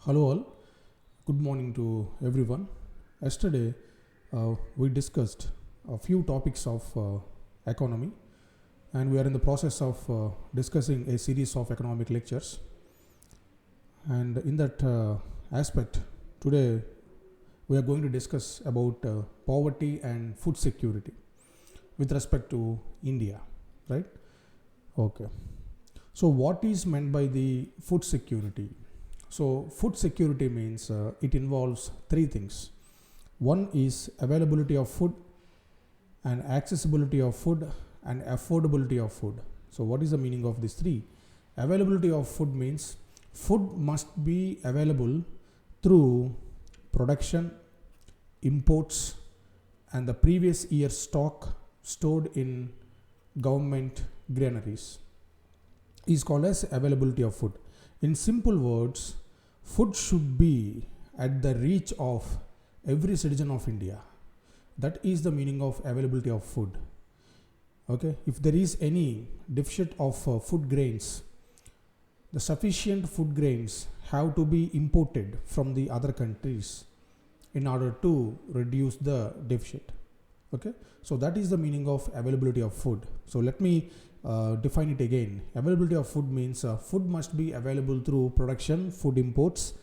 Hello all, good morning to everyone. Yesterday we discussed a few topics of economy, and we are in the process of discussing a series of economic lectures. And in that aspect, today we are going to discuss about poverty and food security with respect to India, right? Okay. So what is meant by the food security? So food security means it involves three things. One is availability of food, and accessibility of food, and affordability of food. So what is the meaning of these three? Availability of food means food must be available through production, imports, and the previous year's stock stored in government granaries is called as availability of food. In simple words, food should be at the reach of every citizen of India. That is the meaning of availability of food. Okay, if there is any deficit of food grains, the sufficient food grains have to be imported from the other countries in order to reduce the deficit. Okay, so that is the meaning of availability of food. So let me define it again. Availability of food means food must be available through production, food imports,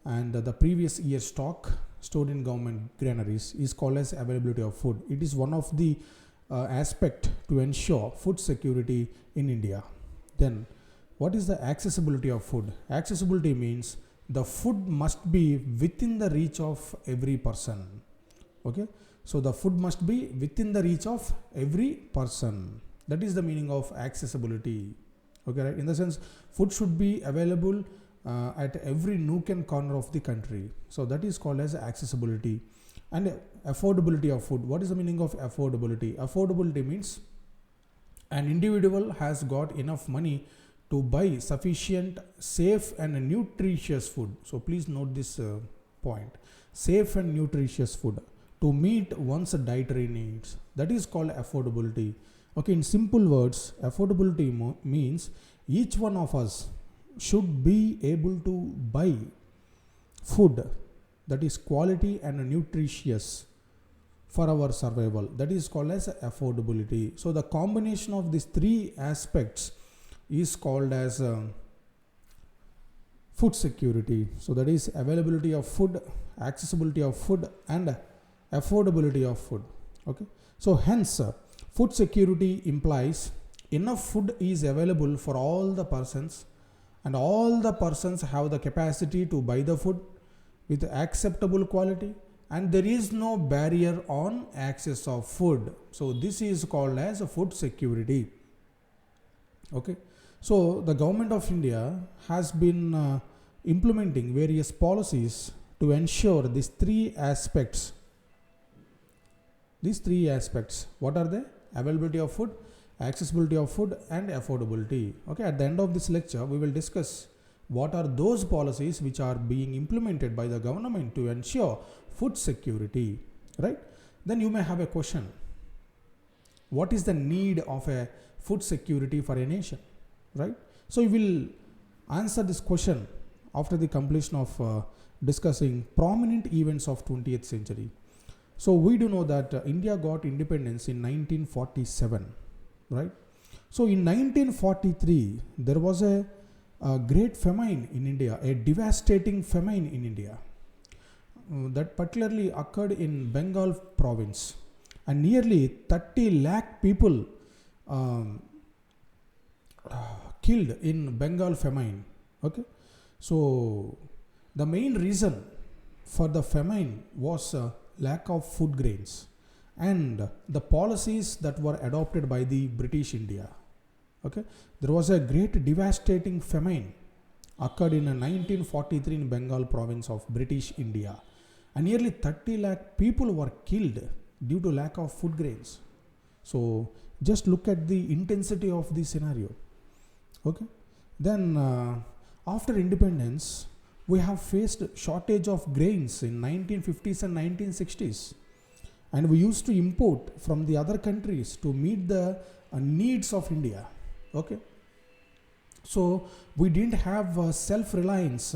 and the previous year's stock stored in government granaries is called as availability of food. It is one of the aspect to ensure food security in India. Then what is the accessibility of food? Accessibility means the food must be within the reach of every person. Okay, so the food must be within the reach of every person. That is the meaning of accessibility. Okay, right? In the sense, food should be available at every nook and corner of the country. So that is called as accessibility. And affordability of food. What is the meaning of affordability? Affordability means an individual has got enough money to buy sufficient, safe and nutritious food. So please note this point. Safe and nutritious food to meet one's dietary needs. That is called affordability. Okay, in simple words, affordability means each one of us should be able to buy food that is quality and nutritious for our survival. That is called as affordability. So the combination of these three aspects is called as food security. So that is availability of food, accessibility of food, and affordability of food. Okay, so hence food security implies enough food is available for all the persons, and all the persons have the capacity to buy the food with acceptable quality, and there is no barrier on access of food. So this is called as food security. Okay, so the government of India has been implementing various policies to ensure these three aspects. These three aspects, what are they? Availability of food, accessibility of food, and affordability. Okay, at the end of this lecture, we will discuss what are those policies which are being implemented by the government to ensure food security, right? Then you may have a question. What is the need of a food security for a nation, right? So you will answer this question after the completion of discussing prominent events of 20th century. So we do know that India got independence in 1947, right? So in 1943, there was a great famine in India, a devastating famine in India that particularly occurred in Bengal province, and nearly 30 lakh people killed in Bengal famine. Okay, so the main reason for the famine was lack of food grains and the policies that were adopted by the British India. Okay, there was a great devastating famine occurred in 1943 in Bengal province of British India, and nearly 30 lakh people were killed due to lack of food grains. So just look at the intensity of the scenario. Okay, then after independence, we have faced shortage of grains in 1950s and 1960s, and we used to import from the other countries to meet the needs of India. Okay, so we didn't have self-reliance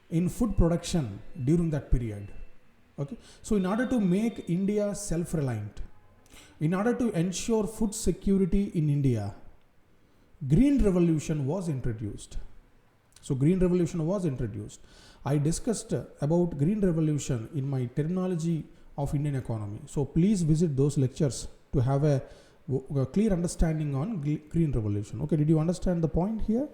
in food production during that period. Okay, so in order to make India self-reliant, in order to ensure food security in India, Green Revolution was introduced. So Green Revolution was introduced. I discussed about Green Revolution in my terminology of Indian economy. So please visit those lectures to have a clear understanding on Green Revolution. Okay, did you understand the point here?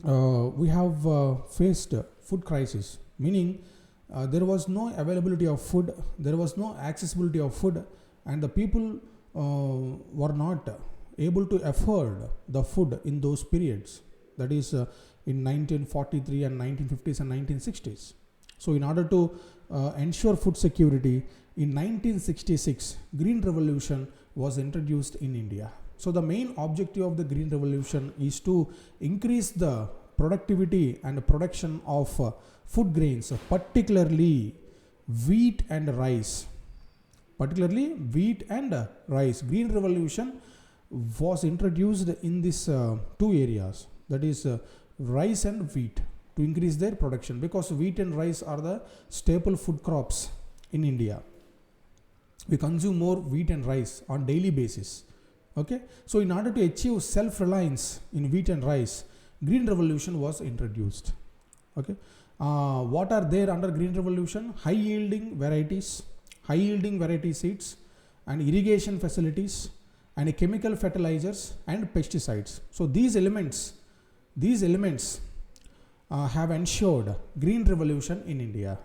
We have faced food crisis, meaning there was no availability of food, there was no accessibility of food, and the people were not able to afford the food in those periods, that is in 1943 and 1950s and 1960s. So in order to ensure food security, in 1966 Green Revolution was introduced in India. So the main objective of the Green Revolution is to increase the productivity and production of food grains, particularly wheat and rice. Green Revolution was introduced in these two areas, that is rice and wheat, to increase their production, because wheat and rice are the staple food crops in India. We consume more wheat and rice on daily basis. Okay, so in order to achieve self-reliance in wheat and rice, Green Revolution was introduced. Okay, what are there under Green Revolution? High yielding variety seeds, and irrigation facilities, and chemical fertilizers and pesticides. So these elements have ensured Green Revolution in India.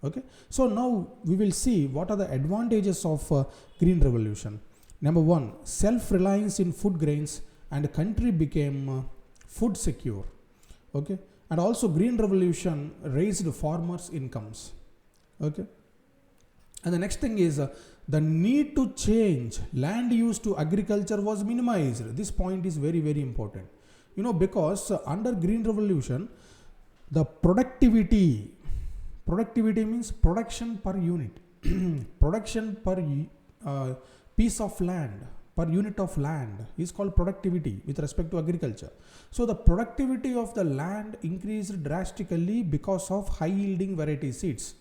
Okay, so now we will see what are the advantages of Green Revolution. Number one, self-reliance in food grains, and the country became food secure. Okay, and also Green Revolution raised farmers' incomes. Okay, and the next thing is the need to change land use to agriculture was minimized. This point is very, very important. Because under Green Revolution, the productivity means production per unit, production per piece of land, per unit of land is called productivity with respect to agriculture. So the productivity of the land increased drastically because of high yielding variety seeds,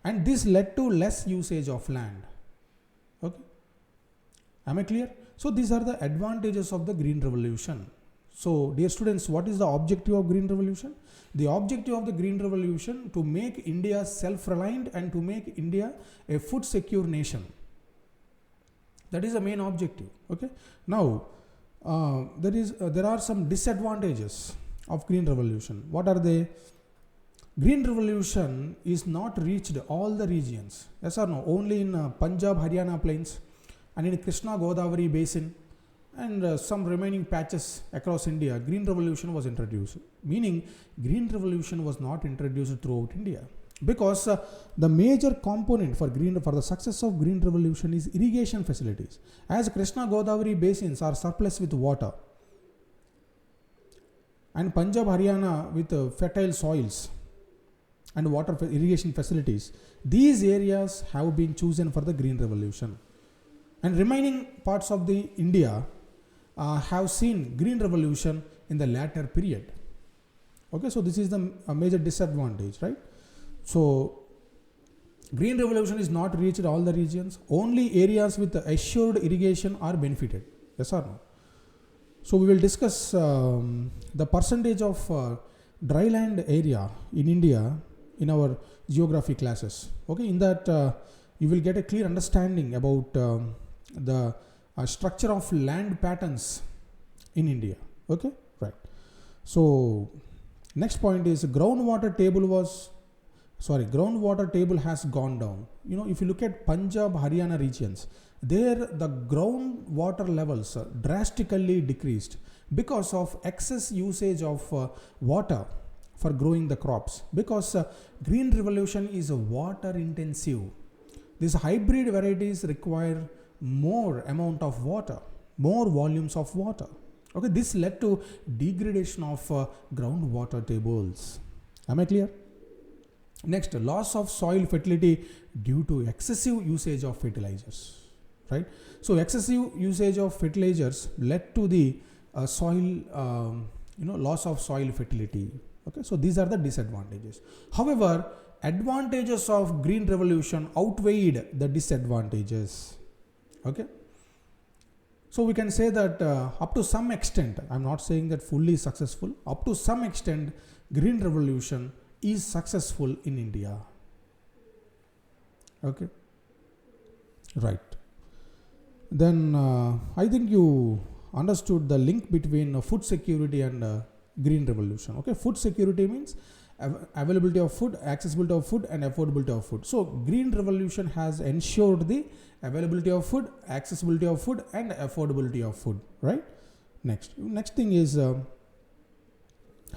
and this led to less usage of land. Okay, am I clear? So these are the advantages of the Green Revolution. So dear students, what is the objective of Green Revolution? The objective of the Green Revolution to make India self-reliant and to make India a food secure nation. That is the main objective. Okay. Now there are some disadvantages of Green Revolution. What are they? Green Revolution is not reached all the regions. Yes or no? Only in Punjab, Haryana plains, and in Krishna Godavari basin, and some remaining patches across India, Green Revolution was introduced. Meaning Green Revolution was not introduced throughout India, because the major component for the success of Green Revolution is irrigation facilities. As Krishna Godavari basins are surplus with water, and Punjab, Haryana with fertile soils and water irrigation facilities, these areas have been chosen for the Green Revolution, and remaining parts of the India have seen Green Revolution in the latter period. Okay, so this is the major disadvantage, right? So Green Revolution is not reached all the regions. Only areas with assured irrigation are benefited. Yes or no? So we will discuss the percentage of dry land area in India in our geography classes. Okay, in that you will get a clear understanding about the structure of land patterns in India. Okay, right. So next point is groundwater table has gone down. If you look at Punjab, Haryana regions, there the groundwater levels drastically decreased because of excess usage of water for growing the crops, because Green Revolution is water intensive. These hybrid varieties require more amount of water, more volumes of water. Okay, this led to degradation of groundwater tables. Am I clear? Next, loss of soil fertility due to excessive usage of fertilizers, right? So excessive usage of fertilizers led to the soil loss of soil fertility. Okay, so these are the disadvantages. However, advantages of green revolution outweighed the disadvantages. Okay, so we can say that up to some extent, I'm not saying that fully successful, up to some extent green revolution is successful in India. Okay, right. Then I think you understood the link between food security and green revolution. Okay, food security means availability of food, accessibility of food, and affordability of food. So green revolution has ensured the availability of food, accessibility of food, and affordability of food, right? Next thing is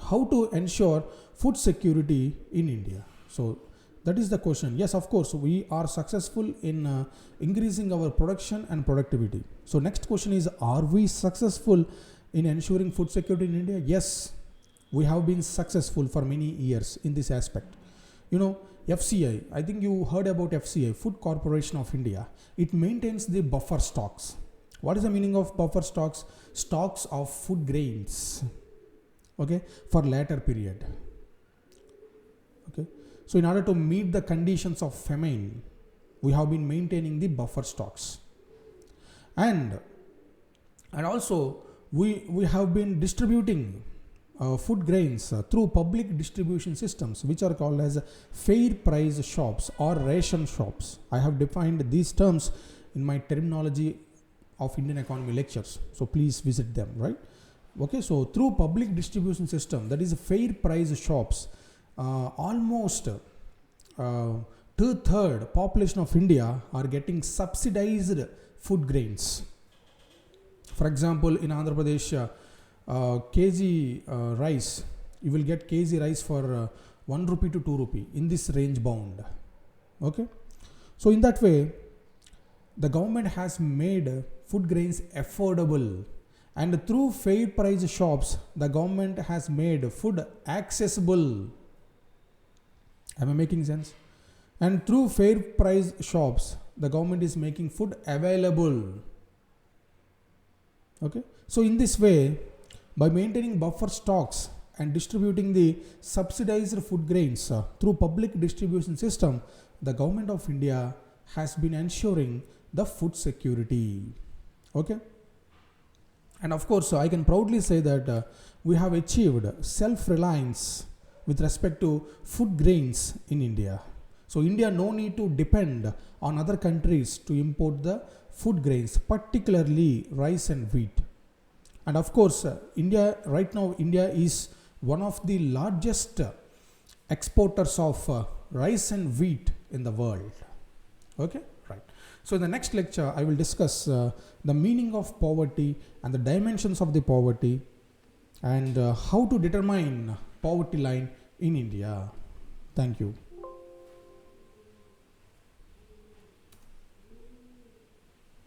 how to ensure food security in India. So that is the question. Yes, of course, we are successful in increasing our production and productivity. So next question is, are we successful in ensuring food security in India? Yes, we have been successful for many years in this aspect. FCI, I think you heard about FCI, Food Corporation of India. It maintains the buffer stocks. What is the meaning of buffer stocks? Stocks of food grains, okay, for later period. Okay, so in order to meet the conditions of famine, we have been maintaining the buffer stocks, and also we have been distributing food grains through public distribution systems, which are called as fair price shops or ration shops. I have defined these terms in my terminology of Indian economy lectures, so please visit them, right? Okay, so through public distribution system, that is fair price shops, almost 2/3 population of India are getting subsidized food grains. For example, in Andhra Pradesh, kg rice, you will get kg rice for 1 rupee to 2 rupee, in this range bound. Okay, so in that way the government has made food grains affordable, and through fair price shops the government has made food accessible. Am I making sense? And through fair price shops the government is making food available. Okay, so in this way, by maintaining buffer stocks and distributing the subsidized food grains through public distribution system, the government of India has been ensuring the food security. Okay, and of course I can proudly say that we have achieved self-reliance with respect to food grains in India. So India no need to depend on other countries to import the food grains, particularly rice and wheat. And of course, India is one of the largest exporters of rice and wheat in the world. Okay, right. So in the next lecture, I will discuss the meaning of poverty and the dimensions of the poverty, and how to determine poverty line in India. Thank you.